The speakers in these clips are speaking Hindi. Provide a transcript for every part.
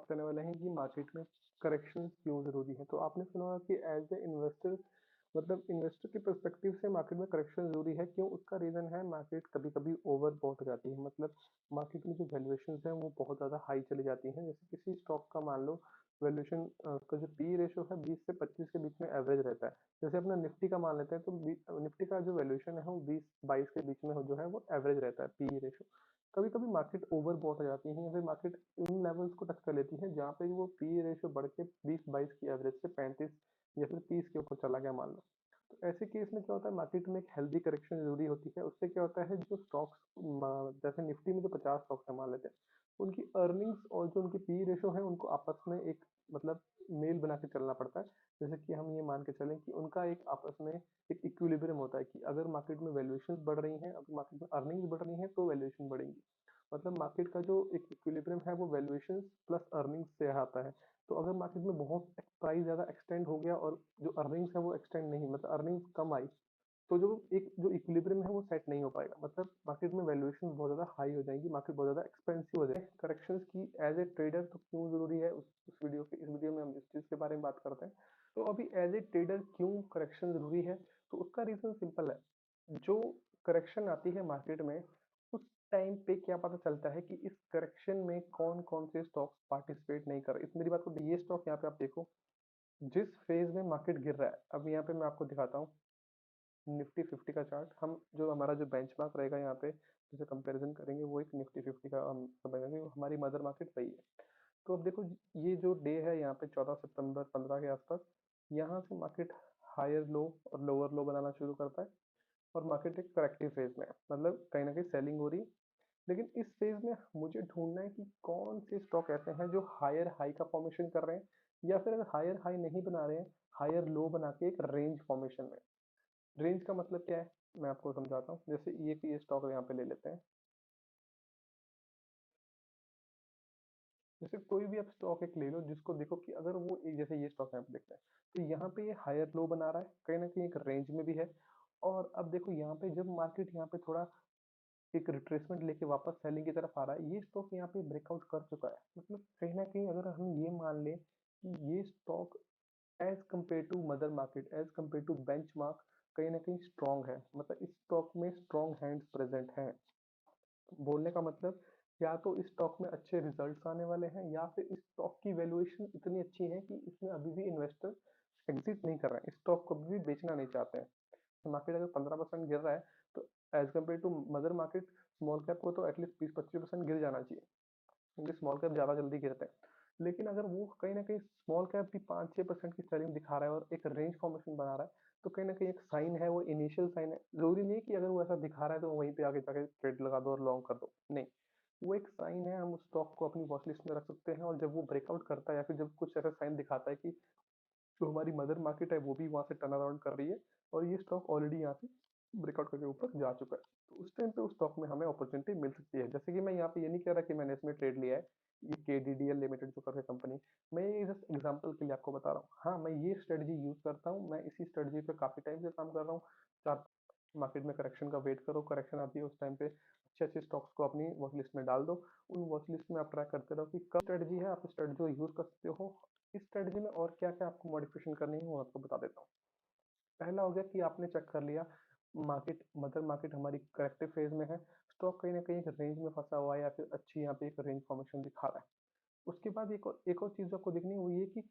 बात करने वाले हैं कि मार्केट में करेक्शन क्यों ज़रूरी है। तो आपने सुना होगा कि एज़ ए इन्वेस्टर मतलब इन्वेस्टर के पर्सपेक्टिव से मार्केट में करेक्शन ज़रूरी है। क्यों? उसका रीज़न है मार्केट कभी-कभी ओवरबॉट हो जाती है। मतलब मार्केट में जो वैल्यूएशंस हैं वो बहुत ज़्यादा हाई चली जाती हैं। जैसे किसी स्टॉक का मान लो वैल्यूएशन का जो पी रेशियो है 20 से 25 के बीच में एवरेज रहता है। जैसे अपना निफ्टी का मान लेते हैं तो निफ्टी का जो वैल्यूएशन है वो 20-22 के बीच में जो है वो एवरेज रहता है पी रेशियो। कभी-कभी मार्केट ओवरबॉट हो जाती है या फिर मार्केट उन लेवल्स को टच कर लेती है जहाँ पे वो पी रेशियो बढ़ के 20-22 की एवरेज से 35 या फिर 30 के ऊपर चला गया मान लो। तो ऐसे केस में क्या होता है मार्केट में एक हेल्दी करेक्शन ज़रूरी होती है। उससे क्या होता है जो स्टॉक्स जैसे निफ्टी में जो 50 स्टॉक्स है मान लेते हैं, उनकी अर्निंग्स और जो उनकी पी रेशियो है उनको आपस में एक मतलब मेल बना के चलना पड़ता है। जैसे कि हम ये मान के चलें कि उनका एक आपस में एक इक्विलिब्रियम होता है कि अगर मार्केट में वैल्यूएशंस बढ़ रही हैं, अगर मार्केट में अर्निंग्स बढ़ रही हैं तो वैल्यूएशन बढ़ेंगी। मतलब मार्केट का जो एक इक्विलिब्रियम है वो वैल्यूएशंस प्लस अर्निंग्स से आता है। तो अगर मार्केट में बहुत प्राइस ज़्यादा एक्सटेंड हो गया और जो अर्निंग्स है वो एक्सटेंड नहीं मतलब अर्निंग्स कम आई, तो जो इक्विलिब्रियम है वो सेट नहीं हो पाएगा। मतलब मार्केट में वैल्यूएशन बहुत ज़्यादा हाई हो जाएगी, मार्केट बहुत ज़्यादा एक्सपेंसिव हो जाएगी। करेक्शंस की एज ए ट्रेडर तो क्यों ज़रूरी है इस वीडियो में हम इस चीज़ के बारे में बात करते हैं। तो अभी एज ए ट्रेडर क्यों करेक्शन ज़रूरी है, तो उसका रीज़न सिंपल है। जो करेक्शन आती है मार्केट में उस टाइम पे क्या पता चलता है कि इस करेक्शन में कौन कौन से स्टॉक्स पार्टिसिपेट नहीं कर रहे। इस मेरी बात को ये स्टॉक यहाँ पे आप देखो जिस फेज में मार्केट गिर रहा है। अब यहाँ पे मैं आपको दिखाता हूँ निफ्टी 50 का चार्ट। हम जो हमारा जो बेंचमार्क रहेगा यहाँ पे जिसे कंपैरिजन करेंगे वो एक निफ्टी 50 का हम समझेंगे, हमारी मदर मार्केट वही है। तो अब देखो ये जो डे है यहाँ पे 14 सितंबर 15 के आसपास, यहाँ से मार्केट हायर लो और लोअर लो बनाना शुरू करता है और मार्केट एक करेक्टिव फेज में है। मतलब कहीं ना कहीं सेलिंग हो रही है। लेकिन इस फेज में मुझे ढूंढना है कि कौन से स्टॉक ऐसे हैं जो हायर हाई का फॉर्मेशन कर रहे हैं या फिर अगर हायर हाई नहीं बना रहे हैं, हायर लो बना के एक रेंज फॉर्मेशन में। रेंज का मतलब क्या है मैं आपको समझाता हूँ। जैसे ये स्टॉक यहाँ पे ले लेते हैं। जैसे कोई भी आप स्टॉक एक ले लो जिसको देखो कि अगर वो जैसे ये स्टॉक यहाँ पे देखते हैं तो यहाँ पे ये हायर लो बना रहा है, कहीं ना कहीं एक रेंज में भी है। और अब देखो यहाँ पे जब मार्केट यहाँ पे थोड़ा एक रिट्रेसमेंट लेके वापस सेलिंग की तरफ आ रहा है, ये स्टॉक यहाँ पे ब्रेकआउट कर चुका है। मतलब कहीं ना कहीं अगर हम ये मान लें कि ये stock as compare to mother market as compare to benchmark कहीं ना कहीं स्ट्रांग है। मतलब इस स्टॉक में स्ट्रांग हैंड्स प्रेजेंट हैं। बोलने का मतलब या तो इस स्टॉक में अच्छे रिजल्ट्स आने वाले हैं या फिर इस स्टॉक की वैल्यूएशन इतनी अच्छी है कि इसमें अभी भी इन्वेस्टर एग्जिट नहीं कर रहे हैं, इस स्टॉक को अभी भी बेचना नहीं चाहते हैं। तो मार्केट अगर 15% गिर रहा है तो as compare to mother market small cap को तो एटलीस्ट 20-25% गिर जाना चाहिए, क्योंकि स्मॉल कैप ज़्यादा जल्दी गिरते हैं। लेकिन अगर वो कहीं ना कहीं स्मॉल कैप भी 5-6% की सेलिंग दिखा रहा है और एक रेंज फॉर्मेशन बना रहा है, तो कहीं ना कहीं एक साइन है, वो इनिशियल साइन है। जरूरी नहीं है कि अगर वो ऐसा दिखा रहा है तो वहीं पे आगे जाके ट्रेड लगा दो और लॉन्ग कर दो, नहीं। वो एक साइन है, हम उस स्टॉक को अपनी वॉच लिस्ट में रख सकते हैं और जब वो ब्रेकआउट करता है या फिर जब कुछ ऐसा साइन दिखाता है कि जो हमारी मदर मार्केट है वो भी वहां से टर्न अराउंड कर रही है और ये स्टॉक ऑलरेडी यहाँ से ब्रेकआउट करके ऊपर जा चुका है, तो उस टाइम पे उस स्टॉक में हमें अपॉर्चुनिटी मिल सकती है। जैसे कि मैं यहाँ पे ये नहीं कह रहा कि मैंने इसमें ट्रेड लिया है, ये KDDL लिमिटेड जो करके कंपनी, मैं ये जस्ट एग्जांपल के लिए आपको बता रहा हूँ। हाँ, मैं ये स्ट्रेटजी यूज करता हूँ, मैं इसी स्ट्रेटजी पे काफी टाइम से काम कर रहा हूँ। चार मार्केट में करेक्शन का वेट करो, करेक्शन आती है उस टाइम पे अच्छे अच्छे स्टॉक्स को अपनी वॉच लिस्ट में डाल दो। उन वॉच लिस्ट में आप ट्रैक करते रहो कि कब स्ट्रेटजी है, आप स्ट्रेटजी को यूज कर सकते हो। इस स्ट्रेटजी में और क्या क्या आपको मॉडिफिकेशन करनी है वो आपको बता देता हूँ। पहला हो गया कि आपने चेक कर लिया मार्केट मदर मार्केट हमारी करेक्टिव फेज में है, स्टॉक कहीं ना कहीं एक रेंज में फंसा हुआ है या फिर अच्छी यहाँ पे एक रेंज फॉर्मेशन दिखा रहा है। उसके बाद एक और चीज आपको देखनी है वो ये कि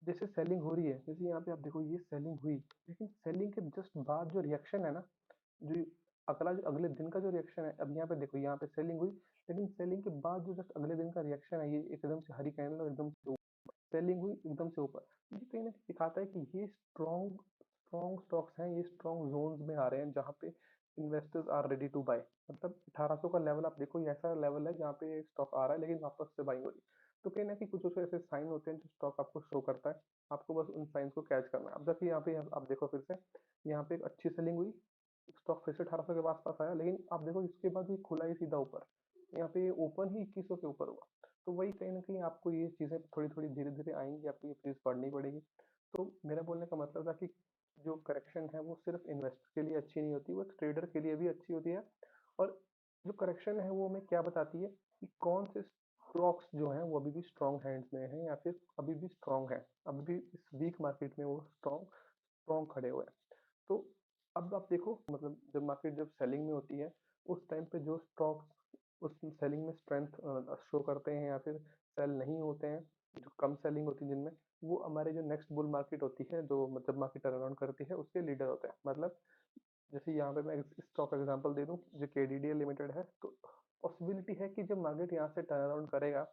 जैसे सेलिंग हो रही है, जैसे यहाँ पे आप देखो ये सेलिंग हुई, लेकिन सेलिंग के जस्ट बाद जो रिएक्शन है ना, जो जो अगले दिन का जो रिएक्शन है, अब यहाँ पे देखो यहाँ पे सेलिंग हुई, लेकिन सेलिंग के बाद जो जस्ट अगले दिन का रिएक्शन है ये एकदम से हरी कैंडल और एकदम से सेलिंग हुई एकदम से ऊपर। ये कहीं ना कहीं दिखाता है कि ये स्ट्रॉन्ग स्ट्रॉन्ग स्टॉक्स हैं, ये स्ट्रॉन्ग जोन्स में आ रहे हैं जहाँ पे investors are ready to buy. मतलब 1800 का लेवल आप देखो, ये ऐसा लेवल है जहाँ पे स्टॉक आ रहा है लेकिन वापस से बाइंग हो रही है। तो कहीं ना कहीं कुछ कुछ ऐसे साइन होते हैं जो स्टॉक आपको शो करता है, आपको बस उन साइंस को कैच करना है। अब देखिए यहाँ पे आप देखो फिर से यहाँ पे एक अच्छी सेलिंग हुई, स्टॉक फिर से 1800 के आसपास आया, लेकिन आप देखो इसके बाद ये खुला ही सीधा ऊपर, यहाँ पे ओपन ही 2100 के ऊपर हुआ। तो वही कहीं न कहीं आपको ये चीज़ें थोड़ी-थोड़ी धीरे-धीरे आएँगी, आपको ये चीज़ पढ़नी पड़ेगी। तो मेरा बोलने का मतलब था कि जो करेक्शन है वो सिर्फ़ इन्वेस्टर के लिए अच्छी नहीं होती, वो एक ट्रेडर के लिए भी अच्छी होती है। और जो करेक्शन है वो हमें क्या बताती है कि कौन से क्रोक्स जो हैं वो अभी भी स्ट्रॉन्ग हैंड्स में हैं या फिर अभी भी स्ट्रॉन्ग है, अभी भी इस वीक मार्केट में वो स्ट्रॉन्ग स्ट्रॉन्ग खड़े हुए हैं। तो अब आप देखो मतलब जब मार्केट जब सेलिंग में होती है, उस टाइम पे जो स्टॉक्स उस सेलिंग में स्ट्रेंथ शो करते हैं या फिर सेल नहीं होते हैं, जो कम सेलिंग होती है जिनमें, वो हमारे जो नेक्स्ट बुल मार्केट होती है, जो मतलब मार्केट टर्न अराउंड करती है, उसके लीडर होते हैं। मतलब जैसे यहाँ पे मैं स्टॉक एग्जांपल दे दूँ जो केडीडीएल लिमिटेड है, तो पॉसिबिलिटी है कि जब मार्केट यहाँ से टर्न अराउंड करेगा,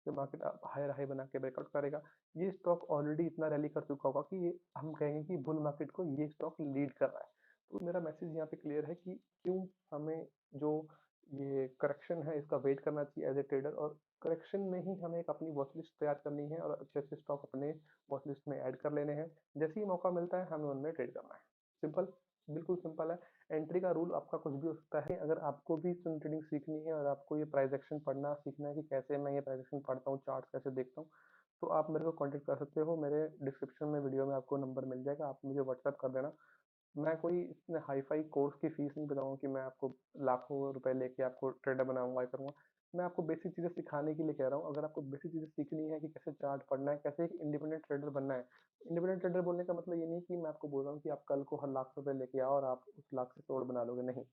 जब मार्केट हायर हाई बना के ब्रेकआउट करेगा, ये स्टॉक ऑलरेडी इतना रैली कर चुका होगा कि ये हम कहेंगे कि बुल मार्केट को ये स्टॉक लीड कर रहा है। तो मेरा मैसेज यहाँ पे क्लियर है कि क्यों हमें जो ये करेक्शन है इसका वेट करना चाहिए एज ए ट्रेडर, और करेक्शन में ही हमें एक अपनी वॉच लिस्ट तैयार करनी है और अच्छे अच्छे स्टॉक अपने वॉच लिस्ट में ऐड कर लेने हैं। जैसे ही मौका मिलता है हमें उनमें ट्रेड करना है। सिंपल, बिल्कुल सिंपल है। एंट्री का रूल आपका कुछ भी हो सकता है। अगर आपको भी स्विंग ट्रेडिंग सीखनी है और आपको ये प्राइस एक्शन पढ़ना सीखना है कि कैसे मैं ये प्राइस एक्शन पढ़ता हूँ, चार्ट कैसे देखता हूँ, तो आप मेरे को कांटेक्ट कर सकते हो। मेरे डिस्क्रिप्शन में वीडियो में आपको नंबर मिल जाएगा, आप मुझे व्हाट्सएप कर देना। मैं कोई इतने हाई-फाई कोर्स की फीस नहीं बताऊँगा कि मैं आपको लाखों रुपए लेके आपको ट्रेडर बनाऊँगा, ये करूँगा। मैं आपको बेसिक चीज़ें सिखाने के लिए कह रहा हूँ। अगर आपको बेसिक चीज़ें सीखनी है कि कैसे चार्ट पढ़ना है, कैसे एक इंडिपेंडेंट ट्रेडर बनना है। इंडिपेंडेंट ट्रेडर बोलने का मतलब ये नहीं कि मैं आपको बोल रहा हूँ कि आप कल को हर लाख रुपए लेके आओ और आप उस लाख से करोड़ बना लोगे, नहीं।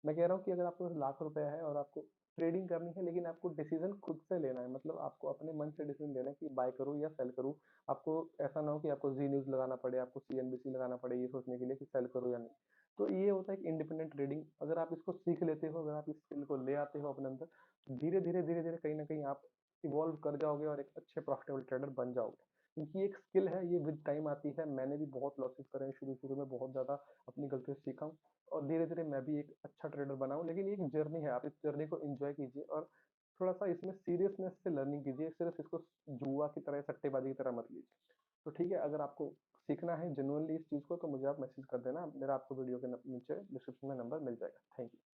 मैं कह रहा हूँ कि अगर आपके पास लाख रुपए है और आपको ट्रेडिंग करनी है, लेकिन आपको डिसीजन खुद से लेना है। मतलब आपको अपने मन से डिसीजन लेना है कि बाय करूँ या सेल करूँ। आपको ऐसा ना हो कि आपको जी न्यूज़ लगाना पड़े, आपको सीएनबीसी लगाना पड़े ये सोचने के लिए कि सेल करूँ या नहीं। तो ये होता है कि इंडिपेंडेंट ट्रेडिंग अगर आप इसको सीख लेते हो, अगर आप इस स्किल को ले आते हो अपने अंदर, तो धीरे-धीरे कहीं न कहीं आप इवॉल्व कर जाओगे और एक अच्छे प्रॉफिटेबल ट्रेडर बन जाओगे। क्योंकि ये एक स्किल है, ये विद टाइम आती है। मैंने भी बहुत लॉसेस करे हैं शुरू-शुरू में, बहुत ज़्यादा अपनी गलतियों से सीखा हूँ। और धीरे-धीरे मैं भी एक अच्छा ट्रेडर बना हूँ, लेकिन ये एक जर्नी है, आप इस जर्नी को एन्जॉय कीजिए और थोड़ा-सा इसमें सीरियसनेस से लर्निंग कीजिए, सिर्फ़ इसको जुआ की तरह, सट्टेबाज़ी की तरह मत लीजिए। तो ठीक है, अगर आपको सीखना है जेनुइनली इस चीज़ को, तो मुझे आप मैसेज कर देना, मेरा आपको वीडियो के नीचे डिस्क्रिप्शन में नंबर मिल जाएगा। Thank you.